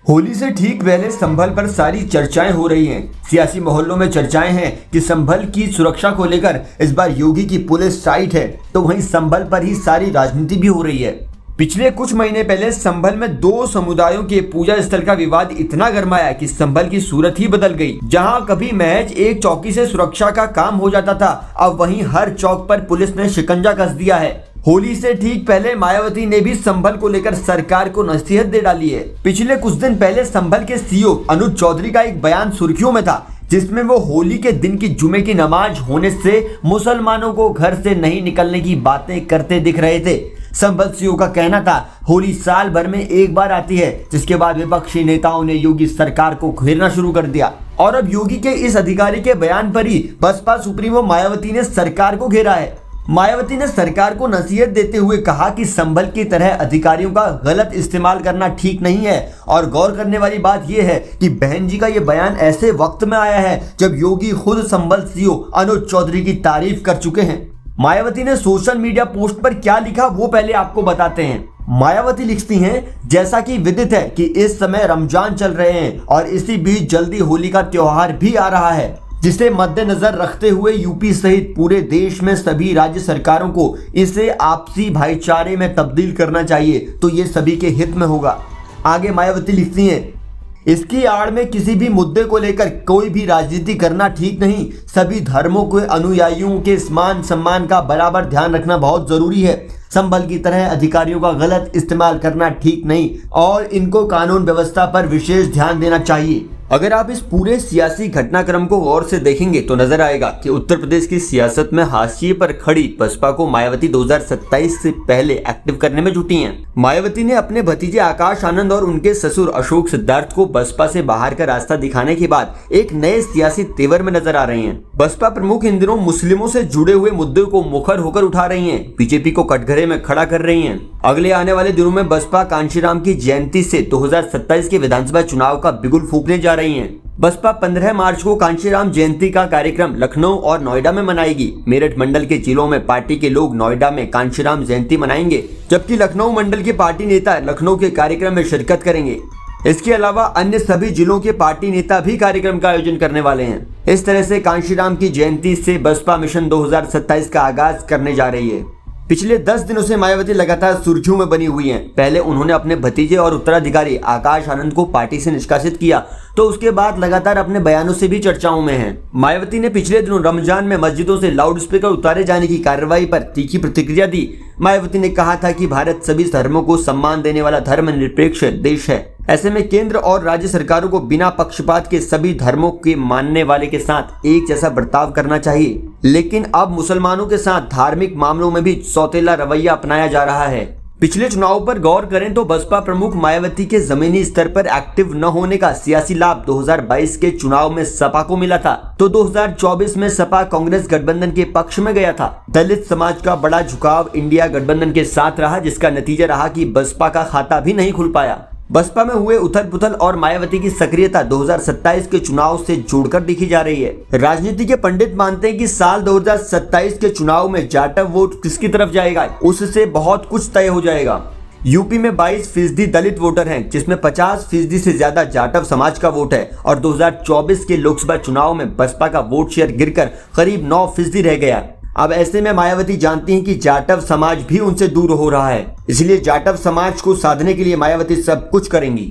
होली से ठीक पहले संभल पर सारी चर्चाएं हो रही हैं। सियासी मोहल्लों में चर्चाएं हैं कि संभल की सुरक्षा को लेकर इस बार योगी की पुलिस टाइट है, तो वहीं संभल पर ही सारी राजनीति भी हो रही है। पिछले कुछ महीने पहले संभल में दो समुदायों के पूजा स्थल का विवाद इतना गरमाया कि संभल की सूरत ही बदल गई। जहां कभी महज एक चौकी से सुरक्षा का काम हो जाता था, अब वहीं हर चौक पर पुलिस ने शिकंजा कस दिया है। होली से ठीक पहले मायावती ने भी संभल को लेकर सरकार को नसीहत दे डाली है। पिछले कुछ दिन पहले संभल के सीओ अनुज चौधरी का एक बयान सुर्खियों में था, जिसमें वो होली के दिन की जुमे की नमाज होने से मुसलमानों को घर से नहीं निकलने की बातें करते दिख रहे थे। संभल सीओ का कहना था, होली साल भर में एक बार आती है, जिसके बाद विपक्षी नेताओं ने योगी सरकार को घेरना शुरू कर दिया और अब योगी के इस अधिकारी के बयान पर ही बसपा सुप्रीमो मायावती ने सरकार को घेरा है। मायावती ने सरकार को नसीहत देते हुए कहा कि संभल की तरह अधिकारियों का गलत इस्तेमाल करना ठीक नहीं है और गौर करने वाली बात यह है कि बहन जी का यह बयान ऐसे वक्त में आया है जब योगी खुद संभल सीओ अनुज चौधरी की तारीफ कर चुके हैं। मायावती ने सोशल मीडिया पोस्ट पर क्या लिखा वो पहले आपको बताते हैं। मायावती लिखती हैं, जैसा कि विदित है कि इस समय रमजान चल रहे हैं और इसी बीच जल्दी होली का त्योहार भी आ रहा है, जिसे मद्देनजर रखते हुए यूपी सहित पूरे देश में सभी राज्य सरकारों को इसे आपसी भाईचारे में तब्दील करना चाहिए, तो ये सभी के हित में होगा। आगे मायावती लिखती हैं, इसकी आड़ में किसी भी मुद्दे को लेकर कोई भी राजनीति करना ठीक नहीं। सभी धर्मों के अनुयायियों के मान सम्मान का बराबर ध्यान रखना बहुत जरूरी है। संभल की तरह अधिकारियों का गलत इस्तेमाल करना ठीक नहीं और इनको कानून व्यवस्था पर विशेष ध्यान देना चाहिए। अगर आप इस पूरे सियासी घटनाक्रम को गौर से देखेंगे तो नजर आएगा कि उत्तर प्रदेश की सियासत में हाशिए पर खड़ी बसपा को मायावती 2027 से पहले एक्टिव करने में जुटी हैं। मायावती ने अपने भतीजे आकाश आनंद और उनके ससुर अशोक सिद्धार्थ को बसपा से बाहर का रास्ता दिखाने के बाद एक नए सियासी तेवर में नजर आ रही हैं। बसपा प्रमुख इन दिनों मुस्लिमों से जुड़े हुए मुद्दे को मुखर होकर उठा रही हैं, बीजेपी को कटघरे में खड़ा कर रही हैं। अगले आने वाले दिनों में बसपा कांशीराम की जयंती से 2027 के विधानसभा चुनाव का बिगुल फूंकने जा रही है। बसपा 15 मार्च को कांशीराम जयंती का कार्यक्रम लखनऊ और नोएडा में मनाएगी। मेरठ मंडल के जिलों में पार्टी के लोग नोएडा में कांशीराम जयंती मनाएंगे, जबकि लखनऊ मंडल के पार्टी नेता लखनऊ के कार्यक्रम में शिरकत करेंगे। इसके अलावा अन्य सभी जिलों के पार्टी नेता भी कार्यक्रम का आयोजन करने वाले हैं। इस तरह से कांशीराम की जयंती से बसपा मिशन 2027 का आगाज करने जा रही है। पिछले 10 दिनों से मायावती लगातार सुर्खियों में बनी हुई हैं। पहले उन्होंने अपने भतीजे और उत्तराधिकारी आकाश आनंद को पार्टी से निष्कासित किया, तो उसके बाद लगातार अपने बयानों से भी चर्चाओं में हैं। मायावती ने पिछले दिनों रमजान में मस्जिदों से लाउडस्पीकर उतारे जाने की कार्रवाई पर तीखी प्रतिक्रिया दी। मायावती ने कहा था कि भारत सभी धर्मों को सम्मान देने वाला धर्मनिरपेक्ष देश है। ऐसे में केंद्र और राज्य सरकारों को बिना पक्षपात के सभी धर्मों के मानने वाले के साथ एक जैसा बर्ताव करना चाहिए, लेकिन अब मुसलमानों के साथ धार्मिक मामलों में भी सौतेला रवैया अपनाया जा रहा है। पिछले चुनाव पर गौर करें तो बसपा प्रमुख मायावती के जमीनी स्तर पर एक्टिव न होने का सियासी लाभ 2022 के चुनाव में सपा को मिला था, तो 2024 में सपा कांग्रेस गठबंधन के पक्ष में गया था। दलित समाज का बड़ा झुकाव इंडिया गठबंधन के साथ रहा, जिसका नतीजा रहा कि बसपा का खाता भी नहीं खुल पाया। बसपा में हुए उथल पुथल और मायावती की सक्रियता 2027 के चुनाव से जोड़कर दिखी जा रही है। राजनीति के पंडित मानते हैं कि साल 2027 के चुनाव में जाटव वोट किसकी तरफ जाएगा, उससे बहुत कुछ तय हो जाएगा। यूपी में 22% दलित वोटर हैं, जिसमें 50% से ज्यादा जाटव समाज का वोट है और 2024 के लोकसभा चुनाव में बसपा का वोट शेयर गिरकर करीब 9% रह गया। अब ऐसे में मायावती जानती हैं कि जाटव समाज भी उनसे दूर हो रहा है, इसलिए जाटव समाज को साधने के लिए मायावती सब कुछ करेंगी।